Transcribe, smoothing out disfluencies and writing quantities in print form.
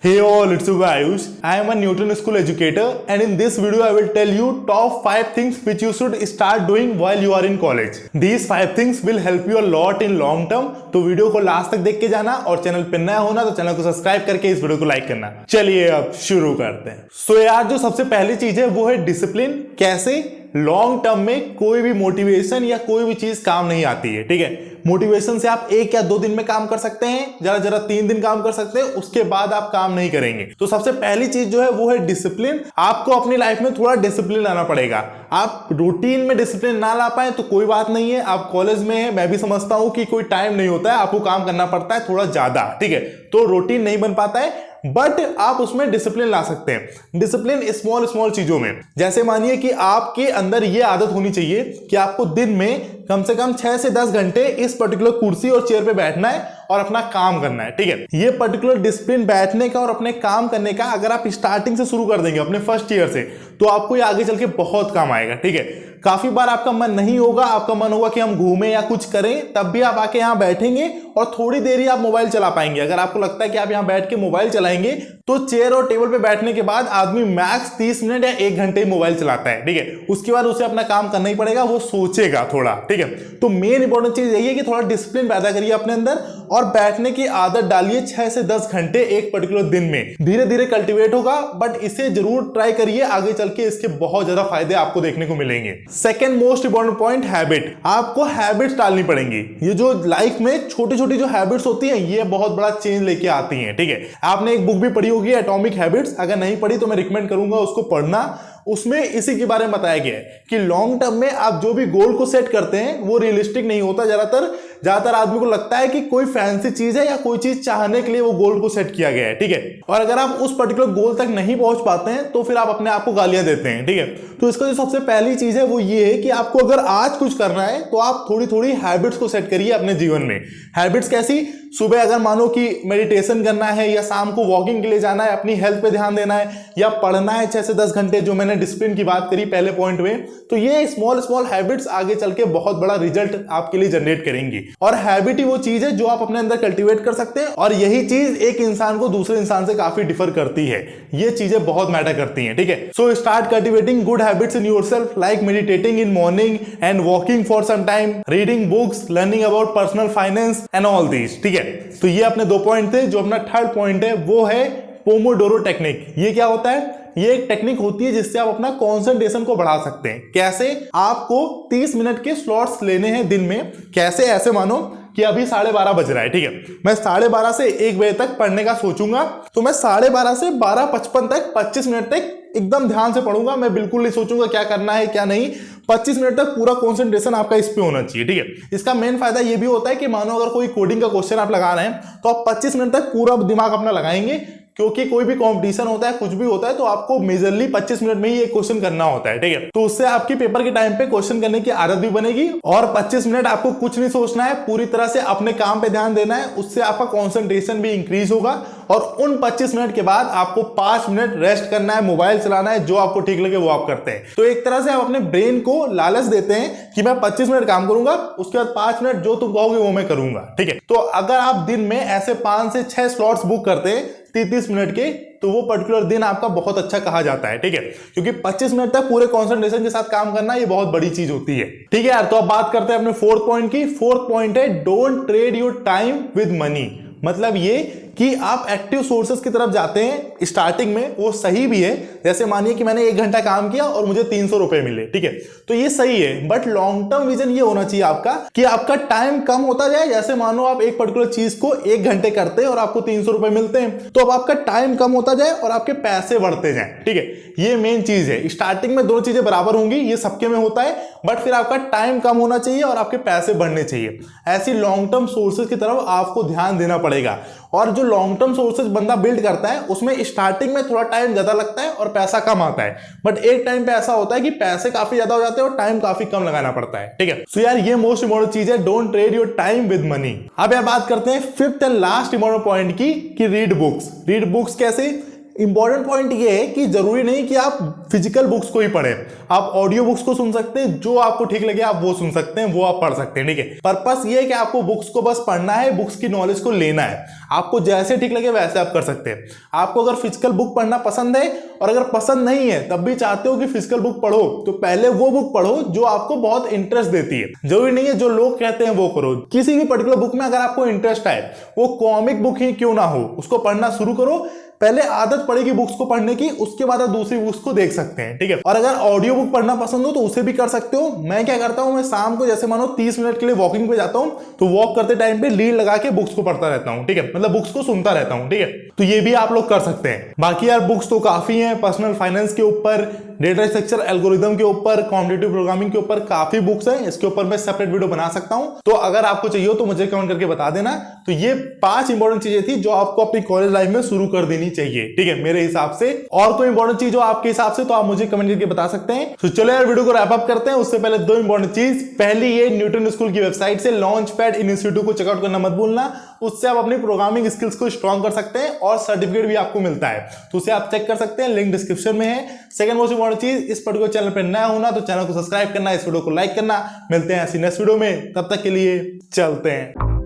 Hey all, it's Uga Ayush. I am a Newton School educator and in this video I will tell you top 5 things which you should start doing while you are in college. These 5 things will help you a lot in long term. तो video को last तक देख के जाना और channel पे नया होना तो चैनल को सब्सक्राइब करके इस वीडियो को लाइक करना। चलिए अब शुरू करते हैं। सो यार जो सबसे पहली चीज है वो है डिसिप्लिन। कैसे? लॉन्ग टर्म में कोई भी मोटिवेशन या कोई भी चीज काम नहीं आती है, ठीक है। मोटिवेशन से आप 1 या 2 दिन में काम कर सकते हैं, जरा जरा 3 दिन काम कर सकते हैं, उसके बाद आप काम नहीं करेंगे। तो सबसे पहली चीज जो है वो है डिसिप्लिन। आपको अपनी लाइफ में थोड़ा डिसिप्लिन लाना पड़ेगा। आप रूटीन में डिसिप्लिन ना ला पाए तो कोई बात नहीं है, आप कॉलेज में है, मैं भी समझता हूं कि कोई टाइम नहीं होता है, आपको काम करना पड़ता है थोड़ा ज्यादा, ठीक है। तो रूटीन नहीं बन पाता है बट आप उसमें डिसिप्लिन ला सकते हैं। डिसिप्लिन स्मॉल स्मॉल चीजों में, जैसे मानिए कि आपके अंदर ये आदत होनी चाहिए कि आपको दिन में कम से कम 6 से 10 घंटे इस पर्टिकुलर कुर्सी और चेयर पे बैठना है और अपना काम करना है, ठीक है। ये पर्टिकुलर डिसिप्लिन बैठने का और अपने काम करने का अगर आप स्टार्टिंग से शुरू कर देंगे अपने फर्स्ट ईयर से तो आपको ये आगे चल के बहुत काम आएगा, ठीक है। काफी बार आपका मन नहीं होगा, आपका मन होगा कि हम घूमें या कुछ करें, तब भी आप आके यहाँ बैठेंगे और थोड़ी देर ही आप मोबाइल चला पाएंगे। अगर आपको लगता है कि आप यहाँ बैठ के मोबाइल चलाएंगे तो चेयर और टेबल पे बैठने के बाद आदमी मैक्स 30 मिनट या 1 घंटे ही मोबाइल चलाता है, ठीक है। उसके बाद उसे अपना काम करना ही पड़ेगा, वो सोचेगा थोड़ा, ठीक है। तो मेन इंपॉर्टेंट चीज यही है कि थोड़ा डिसिप्लिन पैदा करिए अपने अंदर और बैठने की आदत डालिए 6 से 10 घंटे एक पर्टिकुलर दिन में। धीरे धीरे कल्टीवेट होगा बट इसे जरूर ट्राई करिए, आगे चल के इसके बहुत ज्यादा फायदे आपको देखने को मिलेंगे। Second most important point, habit. आपको हैबिट्स डालनी पड़ेंगी। ये जो लाइफ में छोटी छोटी जो हैबिट्स होती हैं ये बहुत बड़ा चेंज लेके आती हैं, ठीक है। आपने एक बुक भी पढ़ी होगी एटॉमिक हैबिट्स, अगर नहीं पढ़ी तो मैं रिकमेंड करूंगा उसको पढ़ना। उसमें इसी के बारे में बताया गया है कि लॉन्ग टर्म में आप जो भी गोल को सेट करते हैं वो रियलिस्टिक नहीं होता। ज्यादातर आदमी को लगता है कि कोई फैंसी चीज है या कोई चीज चाहने के लिए वो गोल को सेट किया गया है, ठीक है। और अगर आप उस पर्टिकुलर गोल तक नहीं पहुंच पाते हैं तो फिर आप अपने आप को गालियां देते हैं, ठीक है। तो इसका जो सबसे पहली चीज है वो ये है कि आपको अगर आज कुछ करना है तो आप थोड़ी थोड़ी हैबिट्स को सेट करिए अपने जीवन में। हैबिट्स कैसी? सुबह अगर मानो कि मेडिटेशन करना है या शाम को वॉकिंग के लिए जाना है, अपनी हेल्थ पे ध्यान देना है या पढ़ना है 6 से 10 घंटे, जो मैंने डिसिप्लिन की बात करी पहले पॉइंट में, तो ये स्मॉल स्मॉल हैबिट्स आगे चल के बहुत बड़ा रिजल्ट आपके लिए जनरेट करेंगी। और हैबिट ही वो चीज है जो आप अपने अंदर कल्टीवेट कर सकते हैं और यही चीज एक इंसान को दूसरे इंसान से काफी डिफर करती है। ये चीजें बहुत मैटर करती हैं, ठीक है। So start cultivating good habits in yourself, like meditating in morning and walking for some time, reading books, learning about personal finance and all these, ठीक है। तो ये अपने 2 पॉइंट थे। जो अपना थर्ड पॉइंट है वो है पोमोडोरो टेक्निक। ये क्या होता है? ये एक टेक्निक होती है जिससे आप अपना कंसंट्रेशन को बढ़ा सकते हैं। कैसे? आपको 30 मिनट के स्लॉट्स लेने हैं दिन में। कैसे? ऐसे मानो कि अभी 12:30 बज रहा है, ठीक है। मैं 12:30 से 1 बजे तक पढ़ने का सोचूंगा तो मैं 12:30 से 12:55 तक 25 मिनट तक एकदम ध्यान से पढ़ूंगा। मैं बिल्कुल नहीं सोचूंगा क्या करना है क्या नहीं। 25 मिनट तक पूरा कंसंट्रेशन आपका इस पे होना चाहिए, ठीक है। इसका मेन फायदा ये भी होता है कि मानो अगर कोई कोडिंग का क्वेश्चन आप लगा रहे हैं तो आप 25 मिनट तक पूरा दिमाग अपना लगाएंगे, क्योंकि कोई भी कंपटीशन होता है, कुछ भी होता है तो आपको मेजरली 25 मिनट में ही एक क्वेश्चन करना होता है, ठीक है। तो उससे आपकी पेपर के टाइम पे क्वेश्चन करने की आदत भी बनेगी और 25 मिनट आपको कुछ नहीं सोचना है, पूरी तरह से अपने काम पे ध्यान देना है। उससे आपका कंसंट्रेशन भी इंक्रीज होगा और उन 25 मिनट के बाद आपको 5 मिनट रेस्ट करना है, मोबाइल चलाना है, जो आपको ठीक लगे वो आप करते हैं। तो एक तरह से आप अपने ब्रेन को लालच देते हैं कि मैं 25 मिनट काम करूंगा, उसके बाद 5 मिनट जो तुम कहोगे वो मैं करूंगा, ठीक है। तो अगर आप दिन में ऐसे 5 से 6 स्लॉट्स बुक करते हैं 30 मिनट के तो वो पर्टिकुलर दिन आपका बहुत अच्छा कहा जाता है, ठीक है। क्योंकि 25 मिनट तक पूरे कंसंट्रेशन के साथ काम करना ये बहुत बड़ी चीज होती है, ठीक है यार। तो अब बात करते हैं अपने 4th पॉइंट की। 4th पॉइंट है don't trade your time with money. मतलब ये कि आप एक्टिव सोर्सेस की तरफ जाते हैं स्टार्टिंग में, वो सही भी है। जैसे मानिए कि मैंने 1 घंटा काम किया और मुझे 300 रुपए मिले, ठीक है, तो ये सही है। बट लॉन्ग टर्म विजन ये होना चाहिए आपका कि आपका टाइम कम होता जाए। जैसे मानो आप एक पर्टिकुलर चीज को 1 घंटे करते हैं और आपको 300 रुपए मिलते हैं, तो अब आपका टाइम कम होता जाए और आपके पैसे बढ़ते जाए, ठीक है। ये मेन चीज है। स्टार्टिंग में दोनों चीजें बराबर होंगी, ये सबके में होता है, बट फिर आपका टाइम कम होना चाहिए और आपके पैसे बढ़ने चाहिए। ऐसी लॉन्ग टर्म सोर्सेज की तरफ आपको ध्यान देना पड़ेगा। और जो लॉन्ग टर्म सोर्सेज बंदा बिल्ड करता है उसमें स्टार्टिंग में थोड़ा टाइम ज्यादा लगता है और पैसा कम आता है, बट एक टाइम पे ऐसा होता है कि पैसे काफी ज्यादा हो जाते हैं और टाइम काफी कम लगाना पड़ता है, ठीक है। सो यार ये मोस्ट इंपॉर्टेंट चीज है, don't trade your time with money. अब यार बात करते हैं 5th and last important point की कि रीड बुक्स। रीड बुक्स कैसे? इंपॉर्टेंट पॉइंट ये है कि जरूरी नहीं कि आप फिजिकल बुक्स को ही पढ़ें, आप ऑडियो बुक्स को सुन सकते हैं, जो आपको ठीक लगे आप वो सुन सकते हैं, वो आप पढ़ सकते हैं। ठीक है, पर्पस ये है कि आपको बुक्स को बस पढ़ना है, बुक्स की नॉलेज को लेना है, आपको जैसे ठीक लगे वैसे आप कर सकते हैं। आपको अगर फिजिकल बुक पढ़ना पसंद है और अगर पसंद नहीं है तब भी चाहते हो कि फिजिकल बुक पढ़ो, तो पहले वो बुक पढ़ो जो आपको बहुत इंटरेस्ट देती है। जरूरी नहीं है जो लोग कहते हैं वो करो, किसी भी पर्टिकुलर बुक में अगर आपको इंटरेस्ट है, वो कॉमिक बुक ही क्यों ना हो, उसको पढ़ना शुरू करो। पहले आदत पड़ेगी बुक्स को पढ़ने की, उसके बाद आप दूसरी बुक्स को देख सकते हैं। ठीक है, और अगर ऑडियो बुक पढ़ना पसंद हो तो उसे भी कर सकते हो। मैं क्या करता हूं, मैं शाम को जैसे मानो 30 मिनट के लिए वॉकिंग पे जाता हूं, तो वॉक करते टाइम पे लीड लगा के बुक्स को पढ़ता रहता हूं। ठीक है, मतलब बुक्स को सुनता रहता हूं। ठीक है, तो ये भी आप लोग कर सकते हैं। बाकी यार बुक्स तो काफी हैं, पर्सनल फाइनेंस के ऊपर, डेटा स्ट्रक्चर एल्गोरिदम के ऊपर, कॉम्पिटिटिव प्रोग्रामिंग के ऊपर काफी बुक्स हैं। इसके ऊपर मैं सेपरेट वीडियो बना सकता हूं, तो अगर आपको चाहिए हो तो मुझे कमेंट करके बता देना। तो ये 5 इंपॉर्टेंट चीजें थी जो आपको अपनी कॉलेज लाइफ में शुरू कर देनी चाहिए। ठीक है, मेरे हिसाब से। और कोई इंपॉर्टेंट चीज हो आपके हिसाब से तो आप मुझे कमेंट करके बता सकते हैं। तो चलो यार वीडियो को रैप अप करते हैं। उससे पहले 2 इंपॉर्टेंट चीज, पहली ये न्यूटन स्कूल की वेबसाइट से लॉन्चपैड इनिशिएटिव को चेकआउट करना मत भूलना, उससे आप अपनी प्रोग्रामिंग स्किल्स को स्ट्रॉन्ग कर सकते हैं और सर्टिफिकेट भी आपको मिलता है, तो उसे आप चेक कर सकते हैं, लिंक डिस्क्रिप्शन में है। सेकंड मोस्ट इंपॉर्टेंट चीज, इस पर्टिकुलर चैनल पर नया होना तो चैनल को सब्सक्राइब करना, इस वीडियो को लाइक करना। मिलते हैं ऐसी नेक्स्ट वीडियो में, तब तक के लिए चलते हैं।